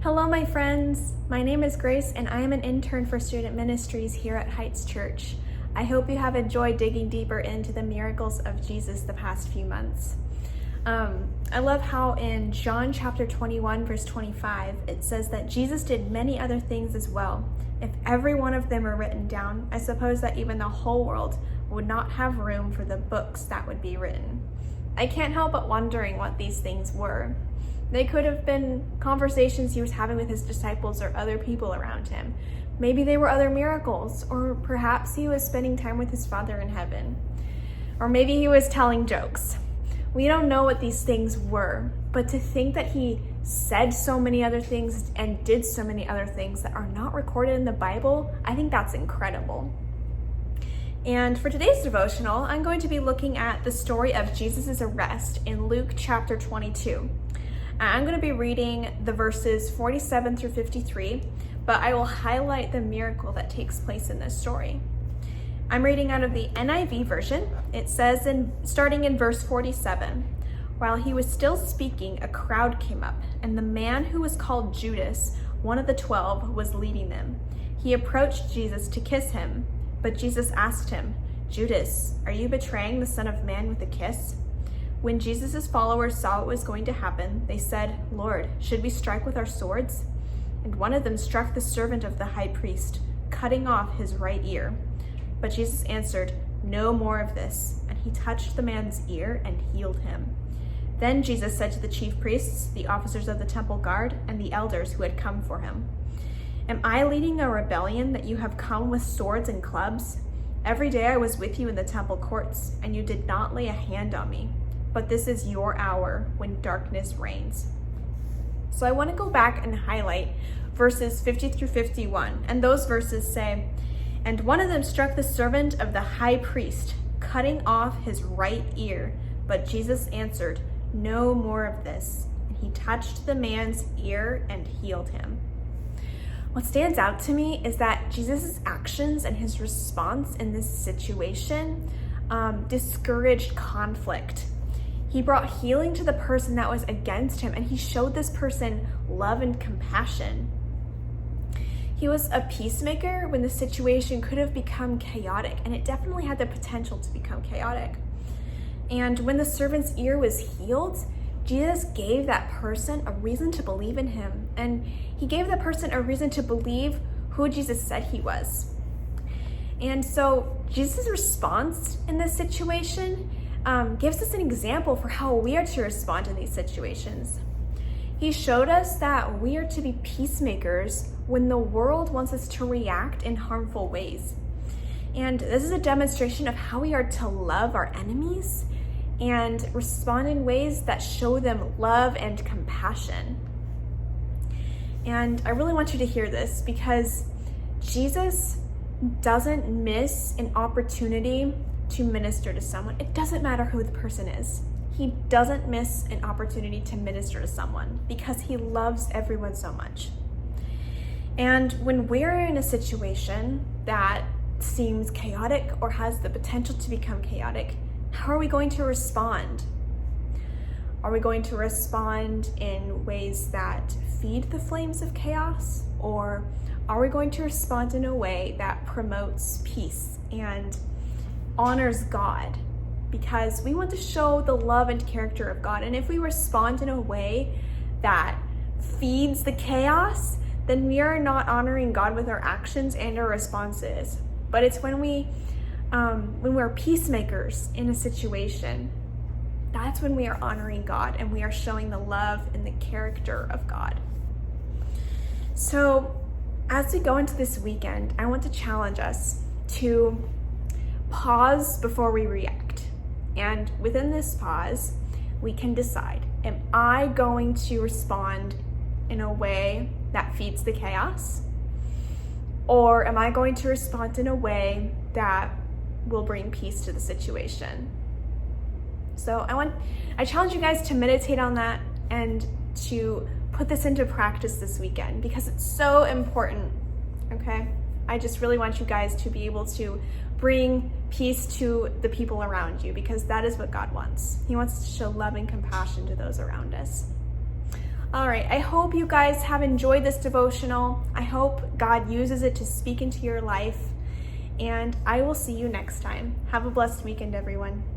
Hello, my friends. My name is Grace, and I am an intern for Student Ministries here at Heights Church. I hope you have enjoyed digging deeper into the miracles of Jesus the past few months. I love how in John chapter 21, verse 25, it says that Jesus did many other things as well. If every one of them were written down, I suppose that even the whole world would not have room for the books that would be written. I can't help but wondering what these things were. They could have been conversations he was having with his disciples or other people around him. Maybe they were other miracles, or perhaps he was spending time with his Father in heaven. Or maybe he was telling jokes. We don't know what these things were, but to think that he said so many other things and did so many other things that are not recorded in the Bible, I think that's incredible. And for today's devotional, I'm going to be looking at the story of Jesus' arrest in Luke chapter 22. I'm going to be reading the verses 47 through 53, but I will highlight the miracle that takes place in this story. I'm reading out of the NIV version. It says, starting in verse 47, while he was still speaking, a crowd came up, and the man who was called Judas, one of the 12, was leading them. He approached Jesus to kiss him, but Jesus asked him, "Judas, are you betraying the Son of Man with a kiss?" When Jesus' followers saw what was going to happen, they said, "Lord, should we strike with our swords?" And one of them struck the servant of the high priest, cutting off his right ear. But Jesus answered, "No more of this." And he touched the man's ear and healed him. Then Jesus said to the chief priests, the officers of the temple guard, and the elders who had come for him, "Am I leading a rebellion that you have come with swords and clubs? Every day I was with you in the temple courts, and you did not lay a hand on me. But this is your hour when darkness reigns." So I want to go back and highlight verses 50 through 51. And those verses say, "And one of them struck the servant of the high priest, cutting off his right ear. But Jesus answered, 'No more of this.' And he touched the man's ear and healed him." What stands out to me is that Jesus' actions and his response in this situation discouraged conflict. He brought healing to the person that was against him, and he showed this person love and compassion. He was a peacemaker when the situation could have become chaotic, and it definitely had the potential to become chaotic. And when the servant's ear was healed, Jesus gave that person a reason to believe in him, and he gave that person a reason to believe who Jesus said he was. And so Jesus' response in this situation gives us an example for how we are to respond in these situations. He showed us that we are to be peacemakers when the world wants us to react in harmful ways. And this is a demonstration of how we are to love our enemies and respond in ways that show them love and compassion. And I really want you to hear this, because Jesus doesn't miss an opportunity to minister to someone. It doesn't matter who the person is. He doesn't miss an opportunity to minister to someone because he loves everyone so much. And when we're in a situation that seems chaotic or has the potential to become chaotic, how are we going to respond? Are we going to respond in ways that feed the flames of chaos? Or are we going to respond in a way that promotes peace and honors God? Because we want to show the love and character of God. And if we respond in a way that feeds the chaos, then we are not honoring God with our actions and our responses. But it's when we're peacemakers in a situation, that's when we are honoring God and we are showing the love and the character of God. So as we go into this weekend, I want to challenge us to pause before we react. And within this pause, we can decide, am I going to respond in a way that feeds the chaos? Or am I going to respond in a way that will bring peace to the situation? So I challenge you guys to meditate on that and to put this into practice this weekend, because it's so important, okay? I just really want you guys to be able to bring peace to the people around you, because that is what God wants. He wants to show love and compassion to those around us. All right, I hope you guys have enjoyed this devotional. I hope God uses it to speak into your life, and I will see you next time. Have a blessed weekend, everyone.